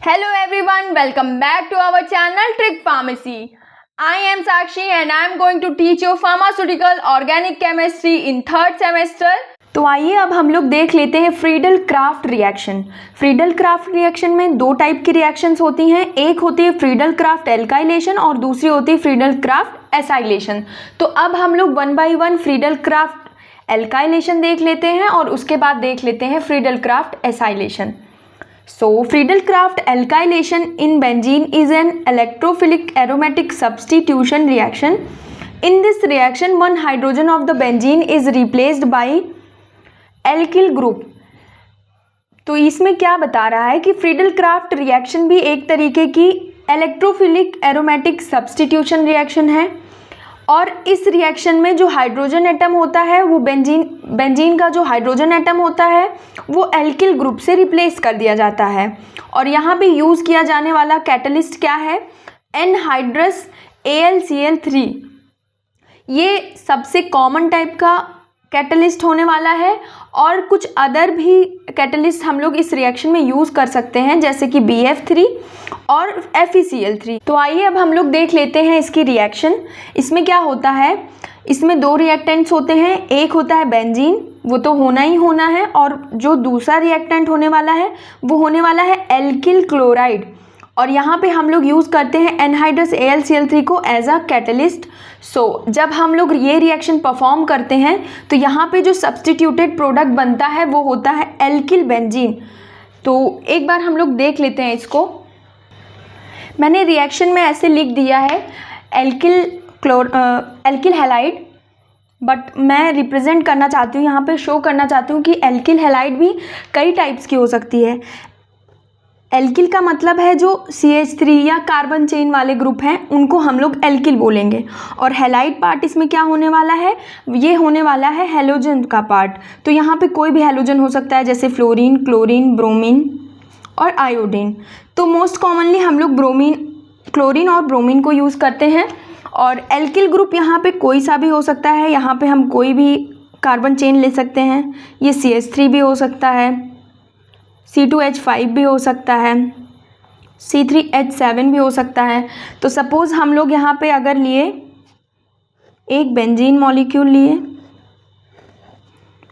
Hello everyone, welcome back to our channel Trick Pharmacy. I am Sakshi and I am going to teach you pharmaceutical organic chemistry in third semester. तो आइए अब हम लोग देख लेते हैं Friedel craft reaction. Friedel craft reaction में दो टाइप की रिएक्शंस होती हैं, एक होती है फ्रीडल क्राफ्ट एल्काइलेशन और दूसरी होती है फ्रीडल क्राफ्ट एसाइलेशन। तो अब हम लोग one by one Friedel craft alkylation देख लेते हैं और उसके बाद देख लेते हैं Friedel Crafts acylation. So, Friedel-Crafts alkylation in benzene is an electrophilic aromatic substitution reaction. In this reaction, one hydrogen of the benzene is replaced by alkyl group. तो इसमें क्या बता रहा है कि Friedel-Crafts रिएक्शन भी एक तरीके की इलेक्ट्रोफिलिक एरोमेटिक सब्स्टिट्यूशन रिएक्शन है और इस रिएक्शन में जो हाइड्रोजन एटम होता है वो बेंजीन का जो हाइड्रोजन एटम होता है वो एल्किल ग्रुप से रिप्लेस कर दिया जाता है। और यहाँ पे यूज़ किया जाने वाला कैटलिस्ट क्या है? Anhydrous AlCl3। ये सबसे कॉमन टाइप का कैटलिस्ट होने वाला है और कुछ अदर भी कैटलिस्ट हम लोग इस रिएक्शन में यूज़ कर सकते हैं जैसे कि BF3 और FeCl3। तो आइए अब हम लोग देख लेते हैं इसकी रिएक्शन। इसमें क्या होता है, इसमें दो रिएक्टेंट्स होते हैं, एक होता है बेंजीन, वो तो होना ही होना है, और जो दूसरा रिएक्टेंट होने वाला है वो होने वाला है एल्किल क्लोराइड। और यहाँ पे हम लोग यूज़ करते हैं एनहाइड्रस AlCl3 को एज अ कैटलिस्ट। सो जब हम लोग ये रिएक्शन परफॉर्म करते हैं तो यहाँ पे जो सब्स्टिट्यूटेड प्रोडक्ट बनता है वो होता है एल्किल बेंजीन। तो एक बार हम लोग देख लेते हैं इसको। मैंने रिएक्शन में ऐसे लिख दिया है एल्किल हैलाइड, बट मैं रिप्रेजेंट करना चाहती हूँ, यहाँ पे शो करना चाहती हूँ कि एल्किल हैलाइड भी कई टाइप्स की हो सकती है। एल्किल का मतलब है जो CH3 या कार्बन चेन वाले ग्रुप हैं उनको हम लोग एल्किल बोलेंगे, और हैलाइड पार्ट इसमें क्या होने वाला है, ये होने वाला है हैलोजन का पार्ट। तो यहाँ पे कोई भी हैलोजन हो सकता है जैसे फ्लोरीन, क्लोरीन, ब्रोमीन और आयोडीन। तो मोस्ट कॉमनली हम लोग क्लोरीन और ब्रोमीन को यूज़ करते हैं। और एल्किल ग्रुप यहाँ पे कोई सा भी हो सकता है, यहाँ पे हम कोई भी कार्बन चेन ले सकते हैं। ये CH3 भी हो सकता है, C2H5 भी हो सकता है, C3H7 भी हो सकता है। तो सपोज़ हम लोग यहाँ पे अगर लिए एक बेंजीन मॉलिक्यूल लिए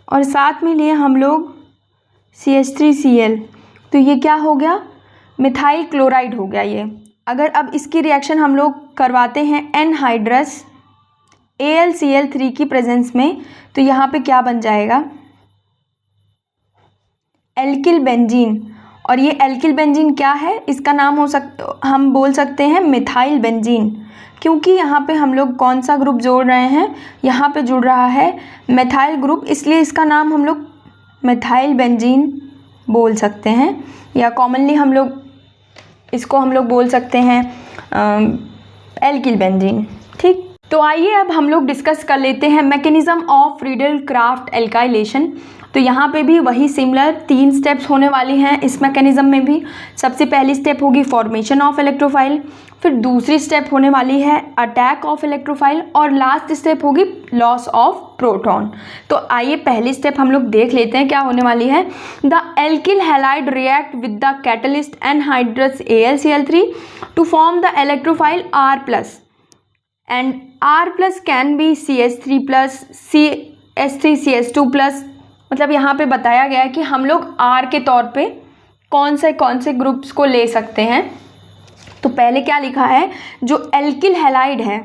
और साथ में लिए हम लोग CH3Cl, तो ये क्या हो गया, मिथाइल क्लोराइड हो गया ये। अगर अब इसकी रिएक्शन हम लोग करवाते हैं एनहाइड्रस AlCl3 की प्रेजेंस में, तो यहाँ पे क्या बन जाएगा, एल्किल बेंजीन। और ये एल्किल बेंजीन क्या है, इसका नाम हम बोल सकते हैं मिथाइल बेंजीन, क्योंकि यहाँ पे हम लोग कौन सा ग्रुप जोड़ रहे हैं, यहाँ पे जुड़ रहा है मिथाइल ग्रुप, इसलिए इसका नाम हम लोग मिथाइल बेंजीन बोल सकते हैं, या कॉमनली हम लोग इसको बोल सकते हैं एल्किल बेंजीन। ठीक, तो आइए अब हम लोग डिस्कस कर लेते हैं mechanism of Friedel craft alkylation. तो यहाँ पे भी वही सिमिलर 3 स्टेप्स होने वाली हैं इस मैकेनिज्म में भी। सबसे पहली स्टेप होगी फॉर्मेशन ऑफ इलेक्ट्रोफाइल, फिर दूसरी स्टेप होने वाली है अटैक ऑफ इलेक्ट्रोफाइल, और लास्ट स्टेप होगी लॉस ऑफ प्रोटॉन। तो आइए पहली स्टेप हम लोग देख लेते हैं क्या होने वाली है। The alkyl halide react with the catalyst anhydrous AlCl3 to form the electrophile R+, and R+ can be CH3+, CH3CH2+। मतलब यहाँ पे बताया गया है कि हम लोग R के तौर पे कौन से ग्रुप्स को ले सकते हैं। तो पहले क्या लिखा है, जो एल्किल हैलाइड है,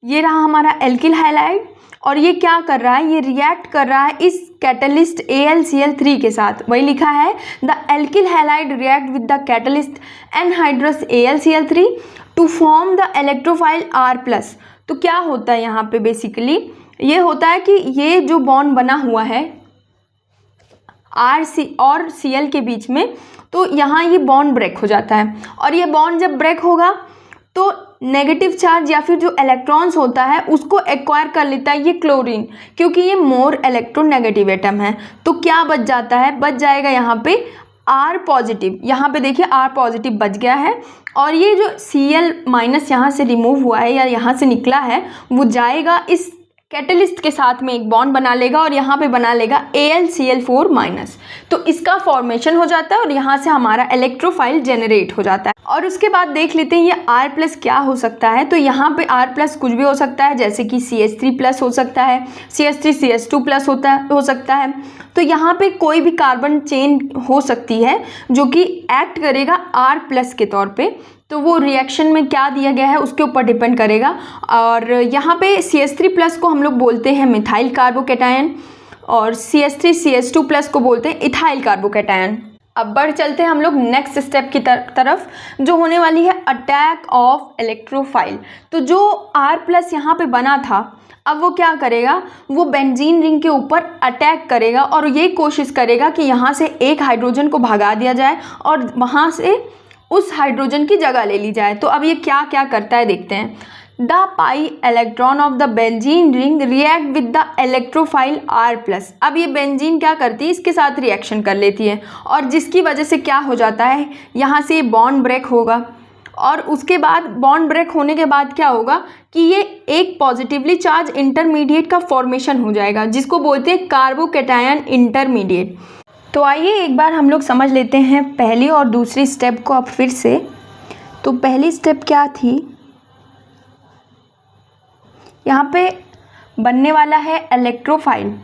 ये रहा हमारा एल्किल हैलाइड, और ये क्या कर रहा है, ये रिएक्ट कर रहा है इस कैटलिस्ट AlCl3 के साथ। वही लिखा है the alkyl halide react with the catalyst anhydrous AlCl3 to form the electrophile R+। तो क्या होता है यहाँ पे, बेसिकली ये होता है कि ये जो बॉन्ड बना हुआ है RC और Cl के बीच में, तो यहाँ ये बॉन्ड ब्रेक हो जाता है, और ये बॉन्ड जब ब्रेक होगा तो नेगेटिव चार्ज या फिर जो इलेक्ट्रॉन्स होता है उसको एक्वायर कर लेता है ये क्लोरीन, क्योंकि ये मोर इलेक्ट्रोनेगेटिव एटम है। तो क्या बच जाता है, बच जाएगा यहाँ पे R+। यहाँ पे देखिए R+ बच गया है, और ये जो Cl- यहाँ से रिमूव हुआ है या यहाँ से निकला है वो जाएगा इस कैटलिस्ट के साथ में एक बॉन्ड बना लेगा और यहाँ पे बना लेगा AlCl4-। तो इसका फॉर्मेशन हो जाता है और यहाँ से हमारा इलेक्ट्रोफाइल जेनरेट हो जाता है। और उसके बाद देख लेते हैं ये R+ क्या हो सकता है। तो यहाँ पे R+ कुछ भी हो सकता है, जैसे कि CH3+ हो सकता है, CH3CH2+ हो सकता है। तो यहाँ पे कोई भी कार्बन चेन हो सकती है जो कि एक्ट करेगा R+ के तौर पे। तो वो रिएक्शन में क्या दिया गया है उसके ऊपर डिपेंड करेगा। और यहाँ पे CH3+ को हम लोग बोलते हैं मिथाइल कार्बोकैटायन और CH3CH2+ को बोलते हैं इथाइल कार्बोकैटायन। अब बढ़ चलते हैं हम लोग नेक्स्ट स्टेप की तरफ, जो होने वाली है अटैक ऑफ इलेक्ट्रोफाइल। तो जो R+ यहाँ पे बना था, अब वो क्या करेगा, वो बेंजीन रिंग के ऊपर अटैक करेगा और ये कोशिश करेगा कि यहाँ से एक हाइड्रोजन को भगा दिया जाए और वहाँ से उस हाइड्रोजन की जगह ले ली जाए। तो अब ये क्या क्या करता है देखते हैं। The pi electron of the benzene ring react with the electrophile R+। अब ये बेंजीन क्या करती है, इसके साथ रिएक्शन कर लेती है और जिसकी वजह से क्या हो जाता है, यहाँ से बॉन्ड ब्रेक होगा। और उसके बाद बॉन्ड ब्रेक होने के बाद क्या होगा कि ये एक पॉजिटिवली चार्ज इंटरमीडिएट का फॉर्मेशन हो जाएगा, जिसको बोलते हैं कार्बोकैटायन इंटरमीडिएट। तो आइए एक बार हम लोग समझ लेते हैं पहली और दूसरी स्टेप को अब फिर से। तो पहली स्टेप क्या थी, यहाँ पे बनने वाला है इलेक्ट्रोफाइल।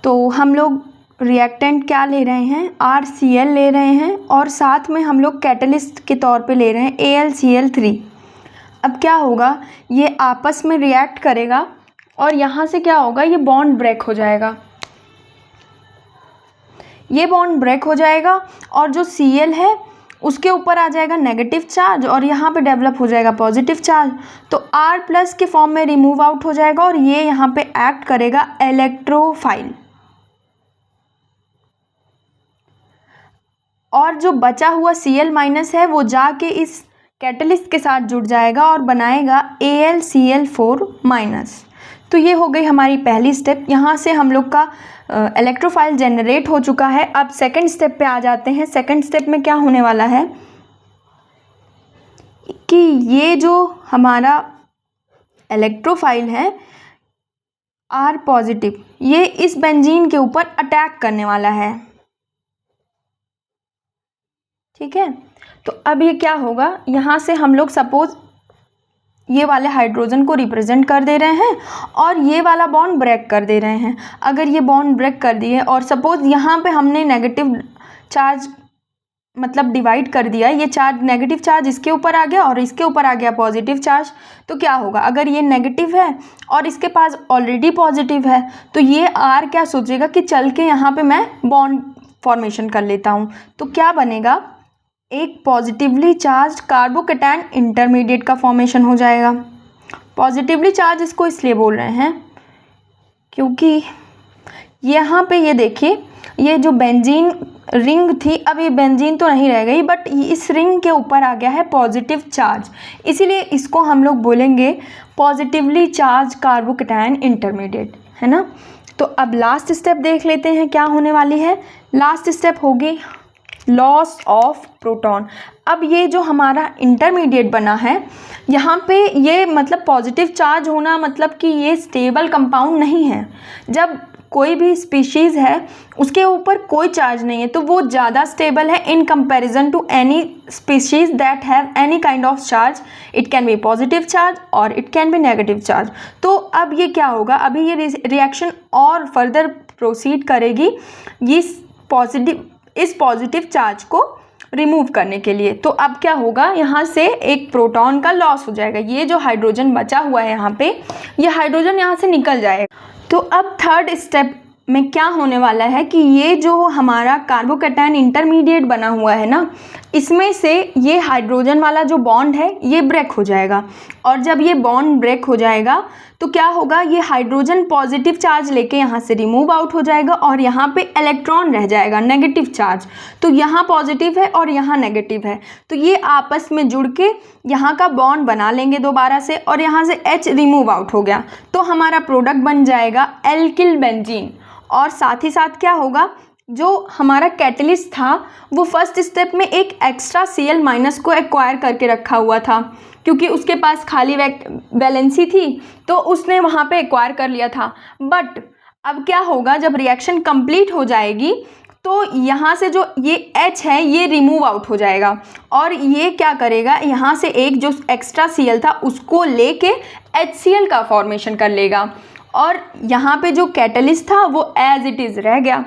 तो हम लोग रिएक्टेंट क्या ले रहे हैं, RCl ले रहे हैं और साथ में हम लोग कैटलिस्ट के तौर पे ले रहे हैं AlCl3। अब क्या होगा, ये आपस में रिएक्ट करेगा और यहाँ से क्या होगा, ये बॉन्ड ब्रेक हो जाएगा। ये बॉन्ड ब्रेक हो जाएगा और जो Cl है उसके ऊपर आ जाएगा नेगेटिव चार्ज और यहाँ पे डेवलप हो जाएगा पॉजिटिव चार्ज। तो R+ के फॉर्म में रिमूव आउट हो जाएगा और ये यहाँ पे एक्ट करेगा इलेक्ट्रोफाइल। और जो बचा हुआ Cl- है वो जाके इस कैटलिस्ट के साथ जुड़ जाएगा और बनाएगा AlCl4-। तो ये हो गई हमारी पहली स्टेप। यहाँ से हम लोग का इलेक्ट्रोफाइल जनरेट हो चुका है। अब सेकंड स्टेप पे आ जाते हैं। सेकंड स्टेप में क्या होने वाला है कि ये जो हमारा इलेक्ट्रोफाइल है R+, ये इस बेंजीन के ऊपर अटैक करने वाला है। ठीक है, तो अब ये क्या होगा, यहाँ से हम लोग सपोज ये वाले हाइड्रोजन को रिप्रेजेंट कर दे रहे हैं और ये वाला बॉन्ड ब्रेक कर दे रहे हैं। अगर ये बॉन्ड ब्रेक कर दिए और सपोज यहाँ पे हमने नेगेटिव चार्ज मतलब डिवाइड कर दिया, ये चार्ज नेगेटिव चार्ज इसके ऊपर आ गया और इसके ऊपर आ गया पॉजिटिव चार्ज। तो क्या होगा, अगर ये नेगेटिव है और इसके पास ऑलरेडी पॉजिटिव है तो ये R क्या सोचेगा कि चल के यहाँ पे मैं बॉन्ड फॉर्मेशन कर लेता हूँ। तो क्या बनेगा, एक पॉजिटिवली चार्ज कार्बोकैटायन इंटरमीडिएट का फॉर्मेशन हो जाएगा। पॉजिटिवली चार्ज इसको इसलिए बोल रहे हैं क्योंकि यहाँ पे ये देखिए, ये जो बेंजीन रिंग थी, अब ये बेंजीन तो नहीं रह गई बट इस रिंग के ऊपर आ गया है पॉजिटिव चार्ज, इसीलिए इसको हम लोग बोलेंगे पॉजिटिवली चार्ज कार्बोकैटायन इंटरमीडिएट, है ना। तो अब लास्ट स्टेप देख लेते हैं क्या होने वाली है। लास्ट स्टेप होगी लॉस ऑफ प्रोटॉन। अब ये जो हमारा इंटरमीडिएट बना है, यहाँ पे ये मतलब पॉजिटिव चार्ज होना मतलब कि ये स्टेबल कंपाउंड नहीं है। जब कोई भी स्पीशीज़ है उसके ऊपर कोई चार्ज नहीं है तो वो ज़्यादा स्टेबल है in comparison to any species that have any kind of charge. It can be positive charge और it can be negative charge. तो अब ये क्या होगा, अभी ये रिएक्शन और फर्दर प्रोसीड करेगी इस पॉजिटिव चार्ज को रिमूव करने के लिए। तो अब क्या होगा, यहाँ से एक प्रोटॉन का लॉस हो जाएगा। ये जो हाइड्रोजन बचा हुआ है यहाँ पे, ये हाइड्रोजन यहाँ से निकल जाएगा। तो अब थर्ड स्टेप में क्या होने वाला है कि ये जो हमारा कार्बोकैटायन इंटरमीडिएट बना हुआ है ना, इसमें से ये हाइड्रोजन वाला जो बॉन्ड है ये ब्रेक हो जाएगा। और जब ये बॉन्ड ब्रेक हो जाएगा तो क्या होगा, ये हाइड्रोजन पॉजिटिव चार्ज लेके यहाँ से रिमूव आउट हो जाएगा और यहाँ पे इलेक्ट्रॉन रह जाएगा नेगेटिव चार्ज। तो यहाँ पॉजिटिव है और यहाँ नेगेटिव है, तो ये आपस में जुड़ के यहाँ का बॉन्ड बना लेंगे दोबारा से और यहाँ से H रिमूव आउट हो गया। तो हमारा प्रोडक्ट बन जाएगा एल्किल बेंजीन। और साथ ही साथ क्या होगा, जो हमारा कैटलिस्ट था वो फर्स्ट स्टेप में एक एक्स्ट्रा Cl- को एक्वायर करके रखा हुआ था, क्योंकि उसके पास खाली वैलेंसी थी तो उसने वहाँ पे एक्वायर कर लिया था। बट अब क्या होगा, जब रिएक्शन कंप्लीट हो जाएगी तो यहाँ से जो ये H है ये रिमूव आउट हो जाएगा और ये क्या करेगा, यहाँ से एक जो एक्स्ट्रा Cl था उसको लेके HCl का फॉर्मेशन कर लेगा और यहाँ पे जो कैटलिस्ट था वो एज इट इज़ रह गया।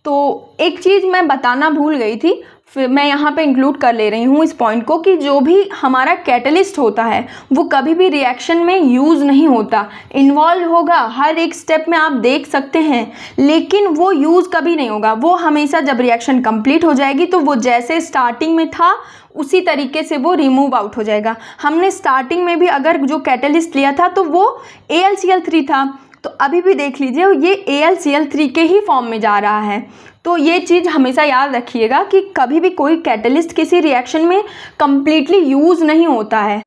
तो एक चीज़ मैं बताना भूल गई थी, फिर मैं यहाँ पे इंक्लूड कर ले रही हूँ इस पॉइंट को कि जो भी हमारा कैटलिस्ट होता है वो कभी भी रिएक्शन में यूज़ नहीं होता, इन्वॉल्व होगा हर एक स्टेप में आप देख सकते हैं, लेकिन वो यूज़ कभी नहीं होगा। वो हमेशा जब रिएक्शन कंप्लीट हो जाएगी तो वो जैसे स्टार्टिंग में था उसी तरीके से वो रिमूव आउट हो जाएगा। हमने स्टार्टिंग में भी अगर जो कैटलिस्ट लिया था तो वो AlCl3 था, तो अभी भी देख लीजिए ये AlCl3 के ही फॉर्म में जा रहा है। तो ये चीज़ हमेशा याद रखिएगा कि कभी भी कोई कैटलिस्ट किसी रिएक्शन में कम्प्लीटली यूज़ नहीं होता है।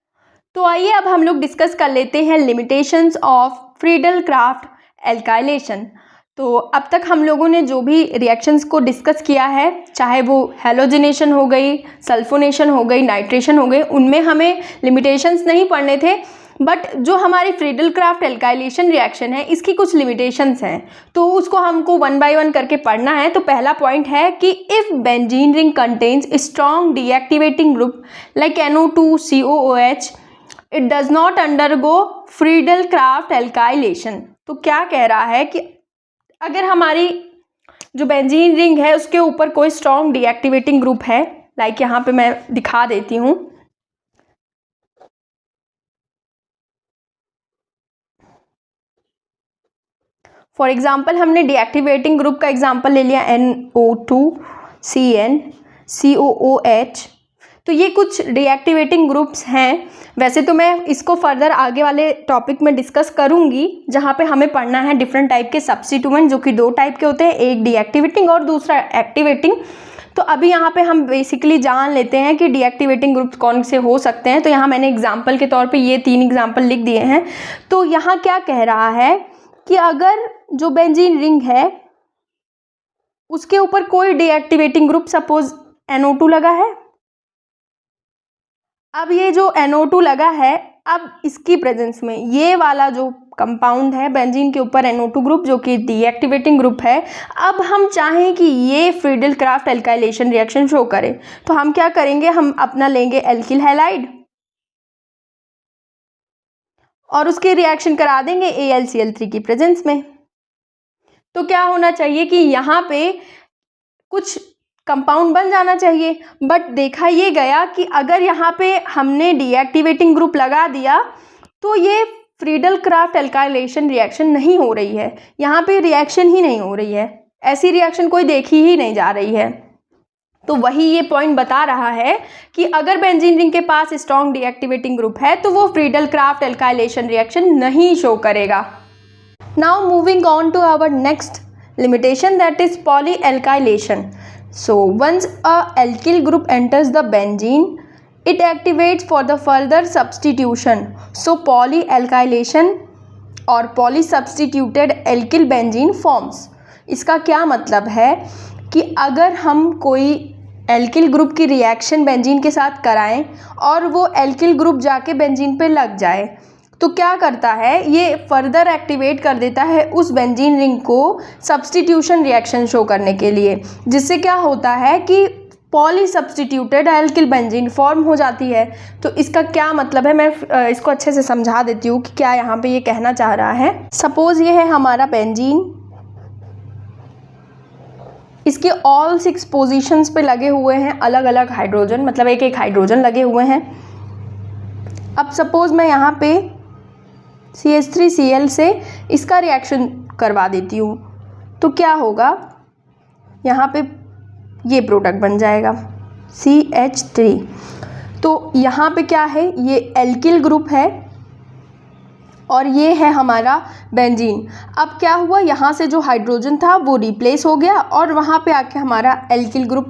तो आइए अब हम लोग डिस्कस कर लेते हैं लिमिटेशंस ऑफ फ्रीडल-क्राफ्ट एल्काइलेशन। तो अब तक हम लोगों ने जो भी रिएक्शंस को डिस्कस किया है, चाहे वो हेलोजिनेशन हो गई, सल्फोनेशन हो गई, नाइट्रेशन हो गई, उनमें हमें लिमिटेशंस नहीं पढ़ने थे। बट जो हमारी फ्रीडल-क्राफ्ट एल्काइलेशन रिएक्शन है इसकी कुछ लिमिटेशंस हैं, तो उसको हमको वन बाय वन करके पढ़ना है। तो पहला पॉइंट है कि if benzene ring contains strong deactivating group like NO2COOH it does not undergo Friedel-Crafts alkylation. तो क्या कह रहा है कि अगर हमारी जो बेंजीन रिंग है उसके ऊपर कोई स्ट्रॉन्ग डीएक्टिवेटिंग ग्रुप है, लाइक यहाँ पे मैं दिखा देती हूँ, फॉर एग्जाम्पल हमने डीएक्टिवेटिंग ग्रुप का एग्जाम्पल ले लिया NO2CN COOH। तो ये कुछ डीएक्टिवेटिंग ग्रुप्स हैं। वैसे तो मैं इसको फर्दर आगे वाले टॉपिक में डिस्कस करूंगी जहाँ पे हमें पढ़ना है डिफरेंट टाइप के सब्स्टिट्यूएंट, जो कि दो टाइप के होते हैं, एक डीएक्टिवेटिंग और दूसरा एक्टिवेटिंग। तो अभी यहाँ पे हम बेसिकली जान लेते हैं कि डीएक्टिवेटिंग ग्रुप्स कौन से हो सकते हैं। तो यहाँ मैंने एग्जाम्पल के तौर पर ये 3 एग्जाम्पल लिख दिए हैं। तो यहाँ क्या कह रहा है कि अगर जो बेंजीन रिंग है उसके ऊपर कोई डीएक्टिवेटिंग ग्रुप, सपोज NO2 लगा है, अब ये जो NO2 लगा है, अब इसकी प्रेजेंस में ये वाला जो कंपाउंड है बेंजीन के ऊपर NO2 ग्रुप जो कि डीएक्टिवेटिंग ग्रुप है, अब हम चाहें कि ये फ्रीडल-क्राफ्ट एल्काइलेशन रिएक्शन शो करे तो हम क्या करेंगे, हम अपना लेंगे एल्किल हैलाइड और उसकी रिएक्शन करा देंगे AlCl3 की प्रेजेंस में। तो क्या होना चाहिए कि यहाँ पे कुछ कंपाउंड बन जाना चाहिए, बट देखा ये गया कि अगर यहाँ पे हमने डीएक्टिवेटिंग ग्रुप लगा दिया तो ये फ्रीडल-क्राफ्ट एल्काइलेशन रिएक्शन नहीं हो रही है, यहाँ पे रिएक्शन ही नहीं हो रही है, ऐसी रिएक्शन कोई देखी ही नहीं जा रही है। तो वही ये पॉइंट बता रहा है कि अगर बेंजीन रिंग के पास स्ट्रॉन्ग डीएक्टिवेटिंग ग्रुप है तो वो फ्रीडल-क्राफ्ट एल्काइलेशन रिएक्शन नहीं शो करेगा। Now moving on to our next limitation, that is polyalkylation. So once a alkyl group enters the benzene, it activates for the further substitution. So polyalkylation or polysubstituted alkyl benzene forms. इसका क्या मतलब है कि अगर हम कोई alkyl group की reaction benzene के साथ कराएं और वो एल्किल ग्रुप जाके बेंजीन पे लग जाए तो क्या करता है, ये फर्दर एक्टिवेट कर देता है उस बेंजीन रिंग को सब्स्टिट्यूशन रिएक्शन शो करने के लिए, जिससे क्या होता है कि poly substituted alkyl benzene form हो जाती है। तो इसका क्या मतलब है, मैं इसको अच्छे से समझा देती हूँ कि क्या यहाँ पे ये कहना चाह रहा है। सपोज ये है हमारा बेंजीन, इसके ऑल 6 पोजीशंस पे लगे हुए हैं अलग अलग हाइड्रोजन, मतलब एक एक हाइड्रोजन लगे हुए हैं। अब सपोज मैं यहाँ पे CH3Cl से इसका रिएक्शन करवा देती हूँ तो क्या होगा, यहाँ पे ये प्रोडक्ट बन जाएगा CH3। तो यहाँ पे क्या है, ये एल्किल ग्रुप है और ये है हमारा बेंजीन। अब क्या हुआ, यहाँ से जो हाइड्रोजन था वो रिप्लेस हो गया और वहाँ पे आके हमारा एल्किल ग्रुप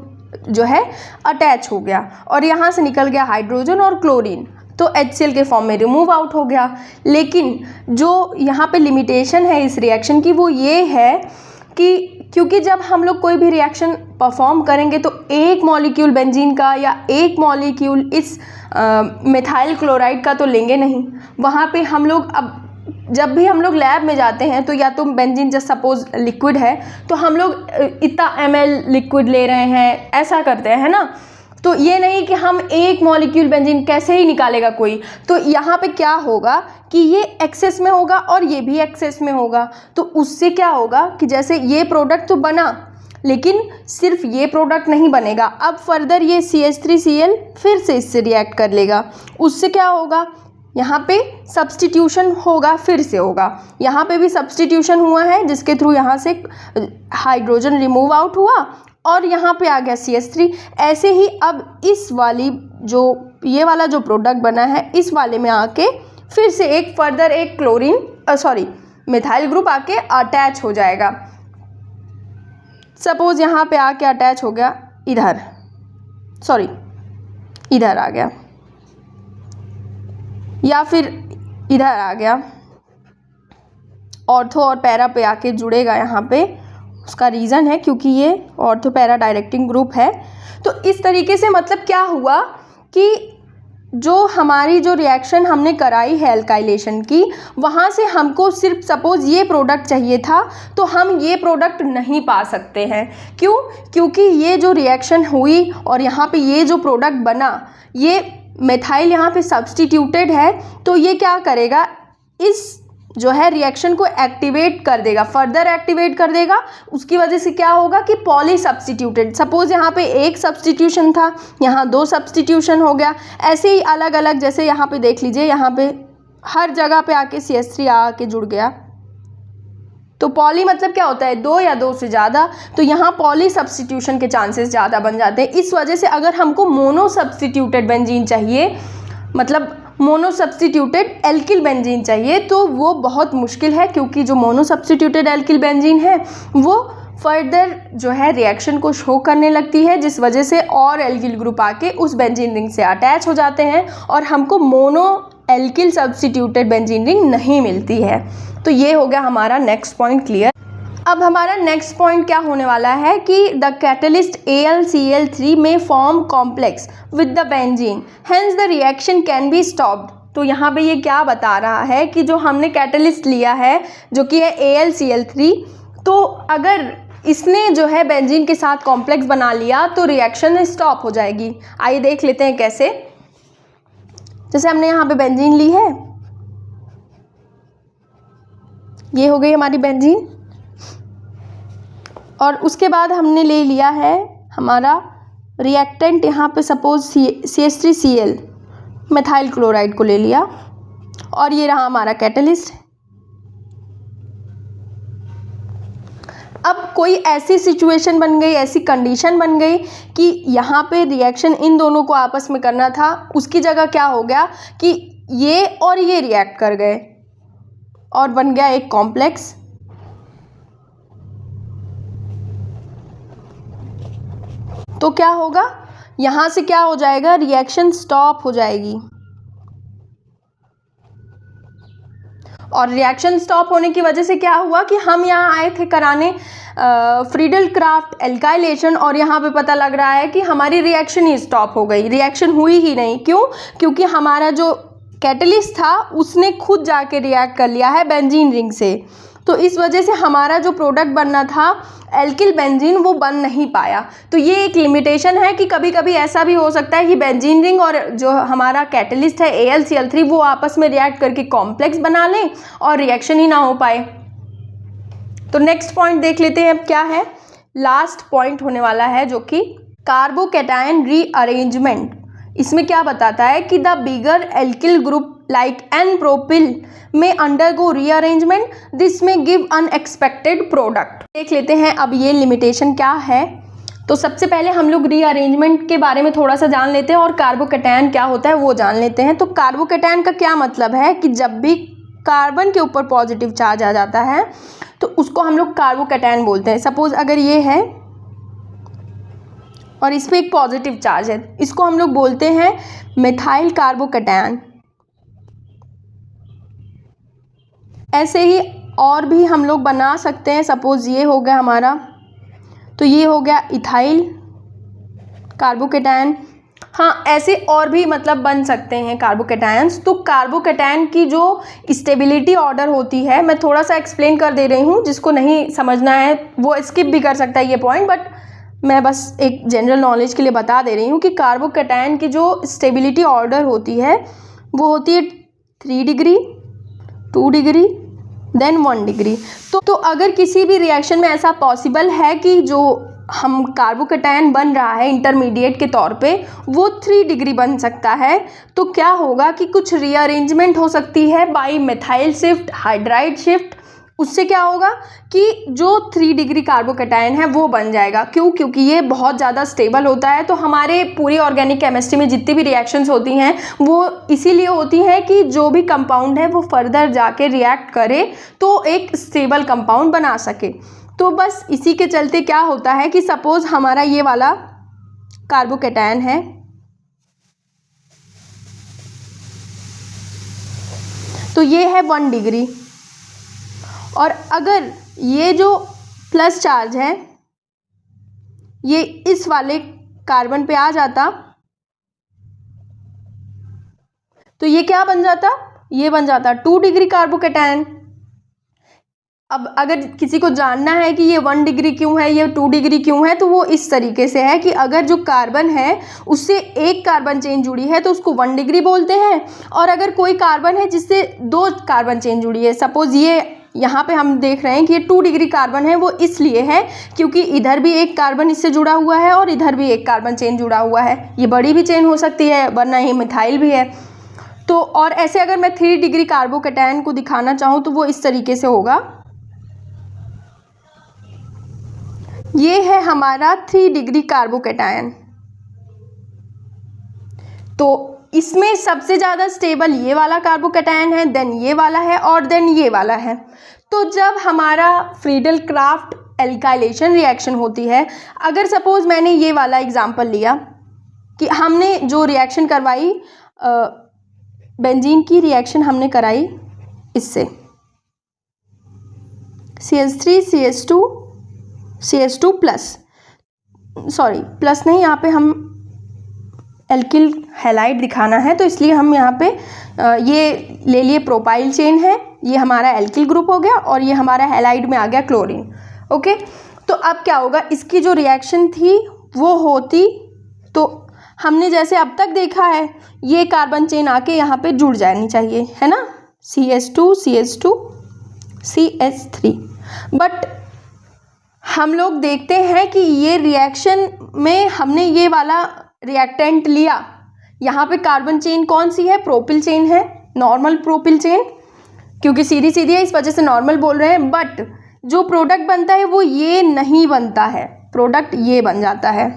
जो है अटैच हो गया और यहाँ से निकल गया हाइड्रोजन और क्लोरीन, तो HCl के फॉर्म में रिमूव आउट हो गया। लेकिन जो यहाँ पे लिमिटेशन है इस रिएक्शन की वो ये है कि क्योंकि जब हम लोग कोई भी रिएक्शन परफॉर्म करेंगे तो एक मॉलिक्यूल बेंजीन का या एक मॉलिक्यूल इस मिथाइल क्लोराइड का तो लेंगे नहीं। वहाँ पे हम लोग अब जब भी हम लोग लैब में जाते हैं तो या तो बेंजीन जस्ट सपोज लिक्विड है तो हम लोग इतना ml लिक्विड ले रहे हैं, ऐसा करते हैं, है ना। तो ये नहीं कि हम एक मॉलिक्यूल बेंजीन कैसे ही निकालेगा कोई। तो यहाँ पे क्या होगा कि ये एक्सेस में होगा और ये भी एक्सेस में होगा। तो उससे क्या होगा कि जैसे ये प्रोडक्ट तो बना, लेकिन सिर्फ ये प्रोडक्ट नहीं बनेगा, अब फर्दर ये CH3Cl फिर से इससे रिएक्ट कर लेगा। उससे क्या होगा, यहाँ पे सब्सटीट्यूशन होगा, फिर से होगा। यहाँ पे भी सब्सटीट्यूशन हुआ है जिसके थ्रू यहाँ से हाइड्रोजन रिमूव आउट हुआ और यहाँ पे आ गया CH3। ऐसे ही अब इस वाली जो ये वाला जो प्रोडक्ट बना है इस वाले में आके फिर से एक फर्दर एक क्लोरीन मिथाइल ग्रुप आके अटैच हो जाएगा। सपोज यहाँ पे आके अटैच हो गया इधर आ गया या फिर इधर आ गया, ऑर्थो और पैरा पे आके जुड़ेगा यहाँ पे। उसका रीज़न है क्योंकि ये ऑर्थो पैरा डायरेक्टिंग ग्रुप है। तो इस तरीके से मतलब क्या हुआ कि जो हमारी जो रिएक्शन हमने कराई है एल्काइलेशन की, वहाँ से हमको सिर्फ सपोज़ ये प्रोडक्ट चाहिए था तो हम ये प्रोडक्ट नहीं पा सकते हैं। क्यों? क्योंकि ये जो रिएक्शन हुई और यहाँ पे ये जो प्रोडक्ट बना, ये मिथाइल यहाँ पे सब्सटीट्यूटेड है, तो ये क्या करेगा, इस जो है रिएक्शन को एक्टिवेट कर देगा, फर्दर एक्टिवेट कर देगा। उसकी वजह से क्या होगा कि पॉली सब्सटीट्यूटेड, सपोज यहाँ पे एक सब्सटीट्यूशन था, यहाँ 2 सब्सटीट्यूशन हो गया। ऐसे ही अलग अलग, जैसे यहाँ पे देख लीजिए, यहाँ पे हर जगह पे आके CH3 आके जुड़ गया। तो पॉली मतलब क्या होता है, 2 या 2 से ज़्यादा। तो यहाँ पॉली सब्सटीट्यूशन के चांसेस ज़्यादा बन जाते हैं। इस वजह से अगर हमको मोनो सब्सटीट्यूटेड बेंजीन चाहिए, मतलब मोनो सब्सटीट्यूटेड एल्किल बेंजीन चाहिए, तो वो बहुत मुश्किल है, क्योंकि जो मोनो सब्सटीट्यूटेड एल्किल बेंजीन है वो फर्दर जो है रिएक्शन को शो करने लगती है, जिस वजह से और एल्किल ग्रुप आके उस बेंजीन रिंग से अटैच हो जाते हैं और हमको mono alkyl substituted benzene ring नहीं मिलती है। तो ये हो गया हमारा नेक्स्ट पॉइंट क्लियर। अब हमारा नेक्स्ट पॉइंट क्या होने वाला है कि द कैटलिस्ट AlCl3 में form complex with the benzene, hence the reaction can be stopped. तो यहाँ पे ये क्या बता रहा है कि जो हमने कैटलिस्ट लिया है जो कि है AlCl3, तो अगर इसने जो है बेंजीन के साथ कॉम्प्लेक्स बना लिया तो रिएक्शन स्टॉप हो जाएगी। आइए देख लेते हैं कैसे। जैसे हमने यहाँ पे बेंजीन ली है, ये हो गई हमारी बेंजीन, और उसके बाद हमने ले लिया है हमारा रिएक्टेंट, यहाँ पे सपोज CH3Cl मिथाइल क्लोराइड को ले लिया, और ये रहा हमारा कैटलिस्ट। अब कोई ऐसी सिचुएशन बन गई, ऐसी कंडीशन बन गई कि यहाँ पे रिएक्शन इन दोनों को आपस में करना था, उसकी जगह क्या हो गया कि ये और ये रिएक्ट कर गए और बन गया एक कॉम्प्लेक्स। तो क्या होगा, यहाँ से क्या हो जाएगा, रिएक्शन स्टॉप हो जाएगी। और रिएक्शन स्टॉप होने की वजह से क्या हुआ कि हम यहाँ आए थे कराने फ्रीडल क्राफ्ट एल्काइलेशन, और यहाँ पे पता लग रहा है कि हमारी रिएक्शन ही स्टॉप हो गई, रिएक्शन हुई ही नहीं। क्यों? क्योंकि हमारा जो कैटलिस्ट था उसने खुद जाके रिएक्ट कर लिया है बेंजीन रिंग से। तो इस वजह से हमारा जो प्रोडक्ट बनना था एल्किल बेंजीन, वो बन नहीं पाया। तो ये एक लिमिटेशन है कि कभी कभी ऐसा भी हो सकता है कि बेंजीन रिंग और जो हमारा कैटलिस्ट है AlCl3 वो आपस में रिएक्ट करके कॉम्प्लेक्स बना लें और रिएक्शन ही ना हो पाए। तो नेक्स्ट पॉइंट देख लेते हैं अब क्या है। लास्ट पॉइंट होने वाला है जो कि कार्बोकैटायन रीअरेंजमेंट। इसमें क्या बताता है कि the bigger alkyl group like an propyl में अंडरगो रीअरेंजमेंट, दिस में गिव अनएक्सपेक्टेड प्रोडक्ट। देख लेते हैं अब ये लिमिटेशन क्या है। तो सबसे पहले हम लोग रीअरेंजमेंट के बारे में थोड़ा सा जान लेते हैं और कार्बोकैटायन क्या होता है वो जान लेते हैं। तो कार्बोकैटायन का क्या मतलब है कि जब भी कार्बन के ऊपर पॉजिटिव चार्ज आ जाता है तो उसको हम लोग कार्बोकैटायन बोलते हैं। सपोज अगर ये है और इस पर एक पॉजिटिव चार्ज है, इसको हम लोग बोलते हैं मिथाइल कार्बोकैटायन। ऐसे ही और भी हम लोग बना सकते हैं। सपोज ये हो गया हमारा तो ये हो गया इथाइल कार्बोकेटायन। हाँ, ऐसे और भी मतलब बन सकते हैं कार्बोकेटायंस। तो कार्बोकेटायन की जो स्टेबिलिटी ऑर्डर होती है, मैं थोड़ा सा एक्सप्लेन कर दे रही हूँ, जिसको नहीं समझना है वो स्किप भी कर सकता है ये पॉइंट, बट मैं बस एक जनरल नॉलेज के लिए बता दे रही हूँ कि कार्बोकेटायन की जो स्टेबिलिटी ऑर्डर होती है वो होती है 3 डिग्री, 2 डिग्री, देन 1 डिग्री। तो अगर किसी भी रिएक्शन में ऐसा पॉसिबल है कि जो हम कार्बोकेटायन बन रहा है इंटरमीडिएट के तौर पे वो 3 डिग्री बन सकता है, तो क्या होगा कि कुछ रीअरेंजमेंट हो सकती है by methyl shift, hydride shift. उससे क्या होगा कि जो 3 डिग्री कार्बोकेटायन है वो बन जाएगा। क्यों? क्योंकि ये बहुत ज़्यादा स्टेबल होता है। तो हमारे पूरी ऑर्गेनिक केमिस्ट्री में जितनी भी रिएक्शंस होती हैं वो इसीलिए होती हैं कि जो भी कंपाउंड है वो फर्दर जाके रिएक्ट करे तो एक स्टेबल कंपाउंड बना सके। तो बस इसी के चलते क्या होता है कि सपोज हमारा ये वाला कार्बोकेटायन है, तो ये है 1 डिग्री, और अगर ये जो प्लस चार्ज है ये इस वाले कार्बन पे आ जाता तो ये क्या बन जाता? ये बन जाता 2 डिग्री कार्बोकेटायन। अब अगर किसी को जानना है कि ये 1 डिग्री क्यों है, ये 2 डिग्री क्यों है, तो वो इस तरीके से है कि अगर जो कार्बन है उससे एक कार्बन चेन जुड़ी है तो उसको 1 डिग्री बोलते हैं, और अगर कोई कार्बन है जिससे 2 कार्बन चेन जुड़ी है, सपोज ये यहाँ पे हम देख रहे हैं कि ये 2 डिग्री कार्बन है, वो इसलिए है क्योंकि इधर भी एक कार्बन इससे जुड़ा हुआ है और इधर भी एक कार्बन चेन जुड़ा हुआ है। ये बड़ी भी चेन हो सकती है, वरना ये मिथाइल भी है। तो और ऐसे अगर मैं 3 डिग्री कार्बोकेटायन को दिखाना चाहूँ तो वो इस तरीके से होगा। ये है हमारा 3 डिग्री कार्बोकेटायन। तो इसमें सबसे ज़्यादा स्टेबल ये वाला कार्बोकेटायन है, देन ये वाला है, और देन ये वाला है। तो जब हमारा फ्रीडल क्राफ्ट एल्काइलेशन रिएक्शन होती है, अगर सपोज मैंने ये वाला एग्जांपल लिया कि हमने जो रिएक्शन करवाई, बेंजीन की रिएक्शन हमने कराई इससे CH3 CH2 CH2 plus, sorry plus नहीं, यहाँ पे हम एल्किल हैलाइड दिखाना है तो इसलिए हम यहाँ पे ये ले लिए प्रोपाइल चेन है, ये हमारा एल्किल ग्रुप हो गया, और ये हमारा हैलाइड में आ गया क्लोरीन। ओके, तो अब क्या होगा, इसकी जो रिएक्शन थी वो होती, तो हमने जैसे अब तक देखा है ये कार्बन चेन आके यहाँ पे जुड़ जानी चाहिए, है ना, CH2 CH2 CH3। बट हम लोग देखते हैं कि ये रिएक्शन में हमने ये वाला रिएक्टेंट लिया, यहाँ पे कार्बन चेन कौन सी है? प्रोपिल चेन है, नॉर्मल प्रोपिल चेन, क्योंकि सीधी सीधी है इस वजह से नॉर्मल बोल रहे हैं। बट जो प्रोडक्ट बनता है वो ये नहीं बनता है, प्रोडक्ट ये बन जाता है।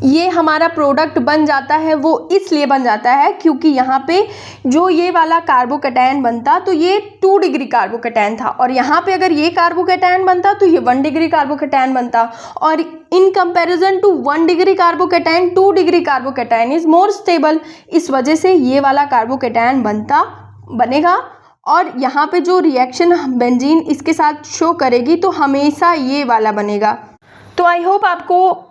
ये हमारा प्रोडक्ट बन जाता है, वो इसलिए बन जाता है क्योंकि यहाँ पे जो ये वाला कार्बोकेटायन बनता तो ये 2 डिग्री कार्बोकेटायन था, और यहाँ पे अगर ये कार्बोकेटायन बनता तो ये 1 डिग्री कार्बोकेटायन बनता, और in comparison to 1 degree carbocation 2 degree carbocation is more stable. इस वजह से ये वाला कार्बोकेटायन बनेगा, और यहाँ पे जो रिएक्शन बेंजीन इसके साथ शो करेगी तो हमेशा ये वाला बनेगा। तो आई होप आपको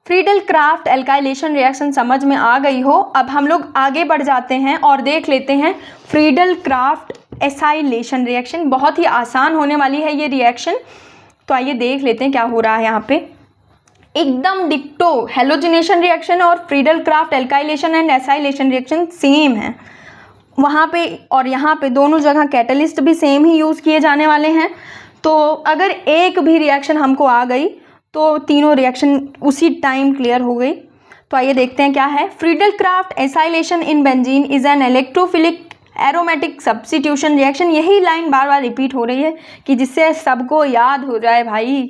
फ्रीडल क्राफ्ट एल्काइलेशन रिएक्शन समझ में आ गई हो। अब हम लोग आगे बढ़ जाते हैं और देख लेते हैं फ्रीडल क्राफ्ट एसाइलेशन रिएक्शन। बहुत ही आसान होने वाली है ये रिएक्शन, तो आइए देख लेते हैं क्या हो रहा है यहाँ पे। एकदम डिक्टो हेलोजिनेशन रिएक्शन और Friedel craft alkylation and acylation reaction same है वहाँ पे, और यहाँ पे दोनों जगह कैटलिस्ट भी सेम ही यूज़ किए जाने वाले हैं। तो अगर एक भी रिएक्शन हमको आ गई तो तीनों रिएक्शन उसी टाइम क्लियर हो गई। तो आइए देखते हैं क्या है। Friedel Crafts acylation in benzene is an electrophilic aromatic substitution reaction. यही लाइन बार बार रिपीट हो रही है कि जिससे सबको याद हो जाए भाई।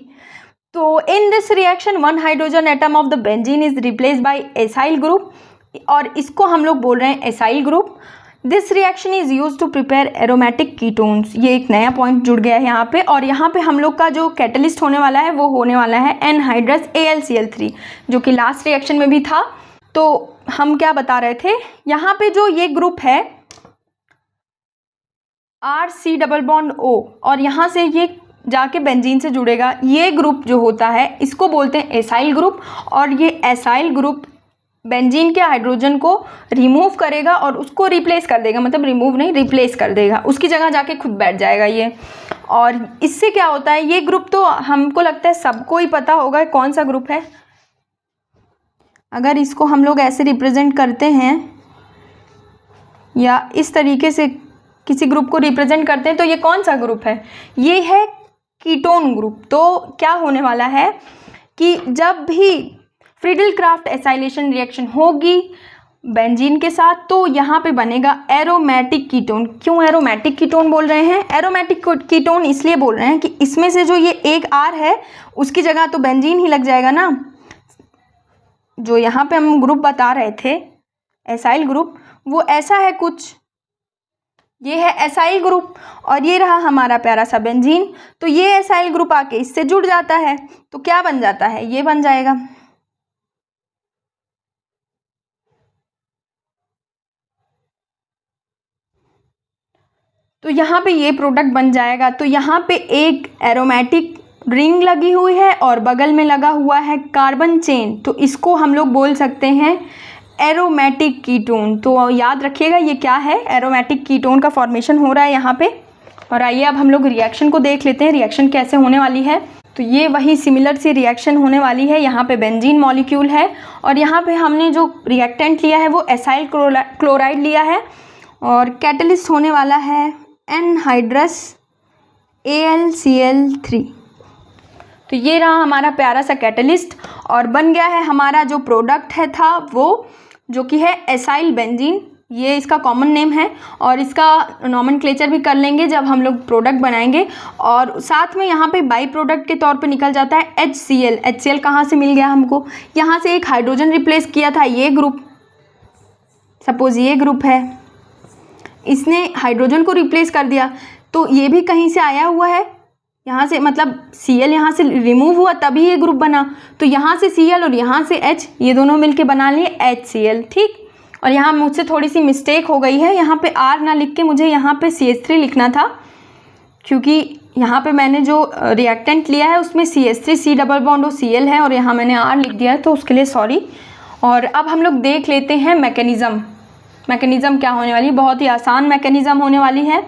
तो in this reaction 1 hydrogen atom of the benzene is replace by acyl group, और इसको हम लोग बोल रहे हैं acyl group. This reaction is use to prepare aromatic ketones. ये एक नया पॉइंट जुड़ गया है यहाँ पे, और यहाँ पे हम लोग का जो कैटलिस्ट होने वाला है वो होने वाला है एनहाइड्रस AlCl3, जो कि लास्ट रिएक्शन में भी था। तो हम क्या बता रहे थे, यहाँ पे जो ये ग्रुप है RC डबल बॉन्ड O और यहाँ से ये जाके बेंजीन से जुड़ेगा। ये ग्रुप जो होता है इसको बोलते हैं एसाइल ग्रुप, और ये एसाइल ग्रुप बेंजीन के हाइड्रोजन को रिमूव करेगा और उसको रिप्लेस कर देगा, मतलब रिमूव नहीं, रिप्लेस कर देगा, उसकी जगह जाके खुद बैठ जाएगा ये। और इससे क्या होता है, ये ग्रुप तो हमको लगता है सबको ही पता होगा कौन सा ग्रुप है। अगर इसको हम लोग ऐसे रिप्रेजेंट करते हैं या इस तरीके से किसी ग्रुप को रिप्रेजेंट करते हैं तो ये कौन सा ग्रुप है, ये है कीटोन ग्रुप। तो क्या होने वाला है कि जब भी फ्रीडल क्राफ्ट एसाइलेशन रिएक्शन होगी बेंजीन के साथ तो यहाँ पे बनेगा एरोमेटिक कीटोन। क्यों एरोमेटिक कीटोन बोल रहे हैं? एरोमेटिक कीटोन इसलिए बोल रहे हैं कि इसमें से जो ये एक R है उसकी जगह तो बेंजीन ही लग जाएगा ना। जो यहाँ पे हम ग्रुप बता रहे थे एसाइल ग्रुप, वो ऐसा है कुछ, ये है एसाइल ग्रुप और ये रहा हमारा प्यारा सा बेंजीन। तो ये एसाइल ग्रुप आके इससे जुड़ जाता है तो क्या बन जाता है, ये बन जाएगा। तो यहाँ पे ये प्रोडक्ट बन जाएगा। तो यहाँ पे एक एरोमेटिक रिंग लगी हुई है और बगल में लगा हुआ है कार्बन चेन, तो इसको हम लोग बोल सकते हैं एरोमेटिक कीटोन। तो याद रखिएगा ये क्या है, एरोमेटिक कीटोन का फॉर्मेशन हो रहा है यहाँ पे। और आइए अब हम लोग रिएक्शन को देख लेते हैं, रिएक्शन कैसे होने वाली है। तो ये वही सिमिलर सी रिएक्शन होने वाली है। यहाँ पे बेंजीन मॉलिक्यूल है और यहाँ पे हमने जो रिएक्टेंट लिया है वो एसाइल क्लोराइड लिया है और कैटलिस्ट होने वाला है एनहाइड्रस AlCl3। तो ये रहा हमारा प्यारा सा कैटलिस्ट और बन गया है हमारा जो प्रोडक्ट है था वो, जो कि है एसाइल बेंजीन। ये इसका कॉमन नेम है और इसका नॉमेनक्लेचर भी कर लेंगे जब हम लोग प्रोडक्ट बनाएंगे। और साथ में यहाँ पे बाई प्रोडक्ट के तौर पे निकल जाता है HCl। HCl कहाँ से मिल गया हमको, यहाँ से एक हाइड्रोजन रिप्लेस किया था ये ग्रुप, सपोज ये ग्रुप है, इसने हाइड्रोजन को रिप्लेस कर दिया तो ये भी कहीं से आया हुआ है, यहाँ से, मतलब Cl यहाँ से रिमूव हुआ तभी ये ग्रुप बना। तो यहाँ से Cl और यहाँ से H, ये दोनों मिलके बना लिए HCl, ठीक। और यहाँ मुझसे थोड़ी सी मिस्टेक हो गई है, यहाँ पे R ना लिख के मुझे यहाँ पे CH3 लिखना था, क्योंकि यहाँ पे मैंने जो रिएक्टेंट लिया है उसमें CH3 C double bond Cl है और यहाँ मैंने R लिख दिया है, तो उसके लिए सॉरी। और अब हम लोग देख लेते हैं मैकेनिज़्म क्या होने वाली है। बहुत ही आसान मैकेनिज़्म होने वाली है,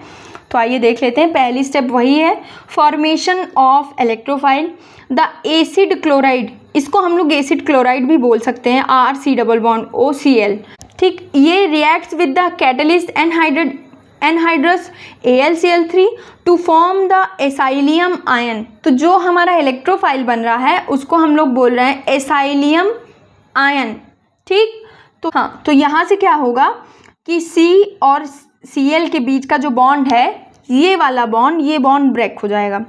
तो आइए देख लेते हैं। पहली स्टेप वही है, formation of electrophile the acid chloride. इसको हम लोग एसिड क्लोराइड भी बोल सकते हैं, RC डबल बॉन्ड OCl, ठीक। ये reacts with the catalyst anhydrous AlCl3 to form the acylium ion. तो जो हमारा इलेक्ट्रोफाइल बन रहा है उसको हम लोग बोल रहे हैं एसाइलियम आयन, ठीक। तो हाँ, तो यहाँ से क्या होगा कि C और Cl के बीच का जो बॉन्ड है, ये वाला बॉन्ड, ये बॉन्ड ब्रेक हो जाएगा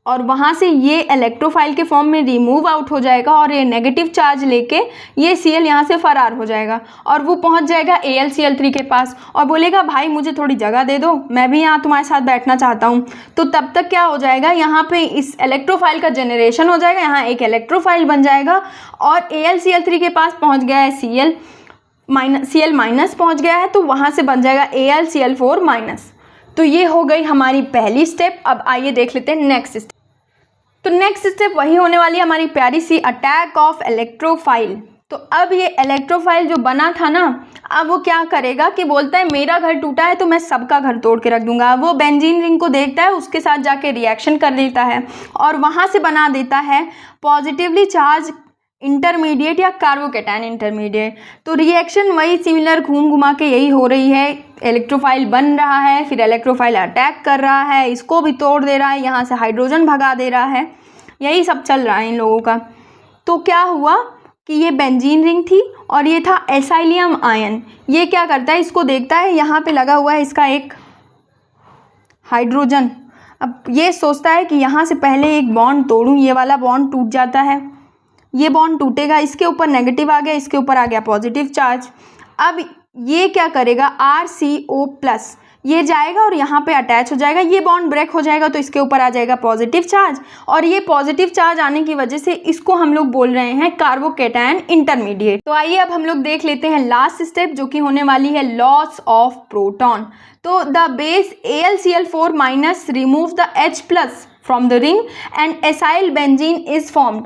और वहाँ से ये इलेक्ट्रोफाइल के फॉर्म में रिमूव आउट हो जाएगा और ये नेगेटिव चार्ज लेके ये Cl यहाँ से फरार हो जाएगा और वो पहुँच जाएगा AlCl3 के पास और बोलेगा भाई मुझे थोड़ी जगह दे दो, मैं भी यहाँ तुम्हारे साथ बैठना चाहता हूँ। तो तब तक क्या हो जाएगा, यहाँ पे इस इलेक्ट्रोफाइल का जनरेशन हो जाएगा, यहाँ एक इलेक्ट्रोफाइल बन जाएगा और AlCl3 के पास पहुँच गया है Cl माइनस पहुँच गया है, तो वहाँ से बन जाएगा AlCl4 माइनस। तो ये हो गई हमारी पहली स्टेप। अब आइए देख लेते हैं नेक्स्ट स्टेप। तो नेक्स्ट स्टेप वही होने वाली है हमारी प्यारी सी अटैक ऑफ इलेक्ट्रोफाइल। तो अब ये इलेक्ट्रोफाइल जो बना था ना, अब वो क्या करेगा कि बोलता है मेरा घर टूटा है तो मैं सबका घर तोड़ के रख दूंगा। वो बेंजीन रिंग को देखता है, उसके साथ जाके रिएक्शन कर देता है और वहाँ से बना देता है पॉजिटिवली चार्ज इंटरमीडिएट या कार्बोकेटायन इंटरमीडिएट। तो रिएक्शन वही सिमिलर घूम घुमा के यही हो रही है, इलेक्ट्रोफाइल बन रहा है, फिर इलेक्ट्रोफाइल अटैक कर रहा है, इसको भी तोड़ दे रहा है, यहाँ से हाइड्रोजन भगा दे रहा है, यही सब चल रहा है इन लोगों का। तो क्या हुआ कि ये बेंजीन रिंग थी और ये था एसाइलियम आयन। ये क्या करता है, इसको देखता है, यहाँ पे लगा हुआ है इसका एक हाइड्रोजन। अब ये सोचता है कि यहाँ से पहले एक बॉन्ड तोड़ूँ, ये वाला बॉन्ड टूट जाता है, ये बॉन्ड टूटेगा, इसके ऊपर नेगेटिव आ गया, इसके ऊपर आ गया पॉजिटिव चार्ज। अब ये क्या करेगा, RCO+, ये जाएगा और यहाँ पे अटैच हो जाएगा, ये बॉन्ड ब्रेक हो जाएगा तो इसके ऊपर आ जाएगा पॉजिटिव चार्ज, और ये पॉजिटिव चार्ज आने की वजह से इसको हम लोग बोल रहे हैं कार्बोकैटायन इंटरमीडिएट। तो आइए अब हम लोग देख लेते हैं लास्ट स्टेप, जो कि होने वाली है लॉस ऑफ प्रोटॉन। तो the base AlCl4 minus remove the H plus from the ring and acyl benzene is formed.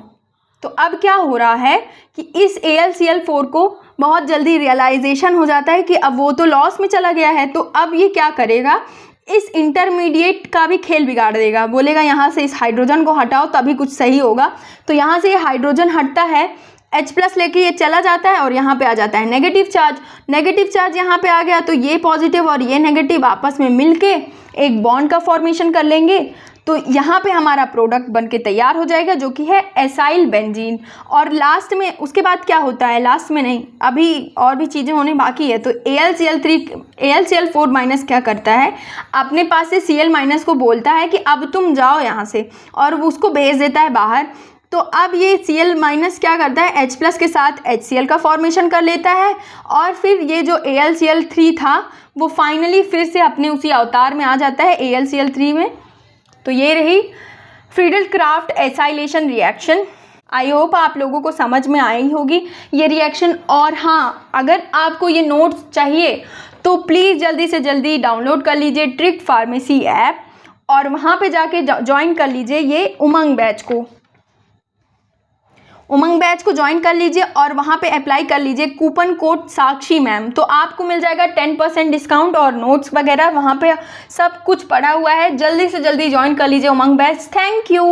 तो अब क्या हो रहा है कि इस AlCl4 को बहुत जल्दी रियलाइजेशन हो जाता है कि अब वो तो लॉस में चला गया है, तो अब ये क्या करेगा, इस इंटरमीडिएट का भी खेल बिगाड़ देगा। बोलेगा यहाँ से इस हाइड्रोजन को हटाओ तभी कुछ सही होगा। तो यहाँ से ये हाइड्रोजन हटता है, H प्लस लेके ये चला जाता है और यहाँ पे आ जाता है नेगेटिव चार्ज। नेगेटिव चार्ज यहाँ पे आ गया तो ये पॉजिटिव और ये नेगेटिव आपस में मिलके एक बॉन्ड का फॉर्मेशन कर लेंगे। तो यहाँ पे हमारा प्रोडक्ट बनके तैयार हो जाएगा, जो कि है एसाइल बेंजीन। और लास्ट में उसके बाद क्या होता है, लास्ट में नहीं, अभी और भी चीज़ें होने बाकी है। तो AlCl4 माइनस क्या करता है, अपने पास से Cl माइनस को बोलता है कि अब तुम जाओ यहाँ से, और उसको भेज देता है बाहर। तो अब ये Cl माइनस क्या करता है, H प्लस के साथ HCl का फॉर्मेशन कर लेता है, और फिर ये जो AlCl3 था वो फाइनली फिर से अपने उसी अवतार में आ जाता है AlCl3 में। तो ये रही Friedel Crafts acylation reaction. I hope आप लोगों को समझ में आई होगी ये रिएक्शन। और हाँ, अगर आपको ये नोट्स चाहिए तो प्लीज़ जल्दी से जल्दी डाउनलोड कर लीजिए ट्रिक फार्मेसी ऐप, और वहाँ पे जाके ज्वाइन कर लीजिए ये उमंग बैच को। उमंग बैच को ज्वाइन कर लीजिए और वहाँ पे अप्लाई कर लीजिए कूपन कोड साक्षी मैम, तो आपको मिल जाएगा 10% डिस्काउंट, और नोट्स वगैरह वहाँ पे सब कुछ पड़ा हुआ है। जल्दी से जल्दी ज्वाइन कर लीजिए उमंग बैच। Thank you.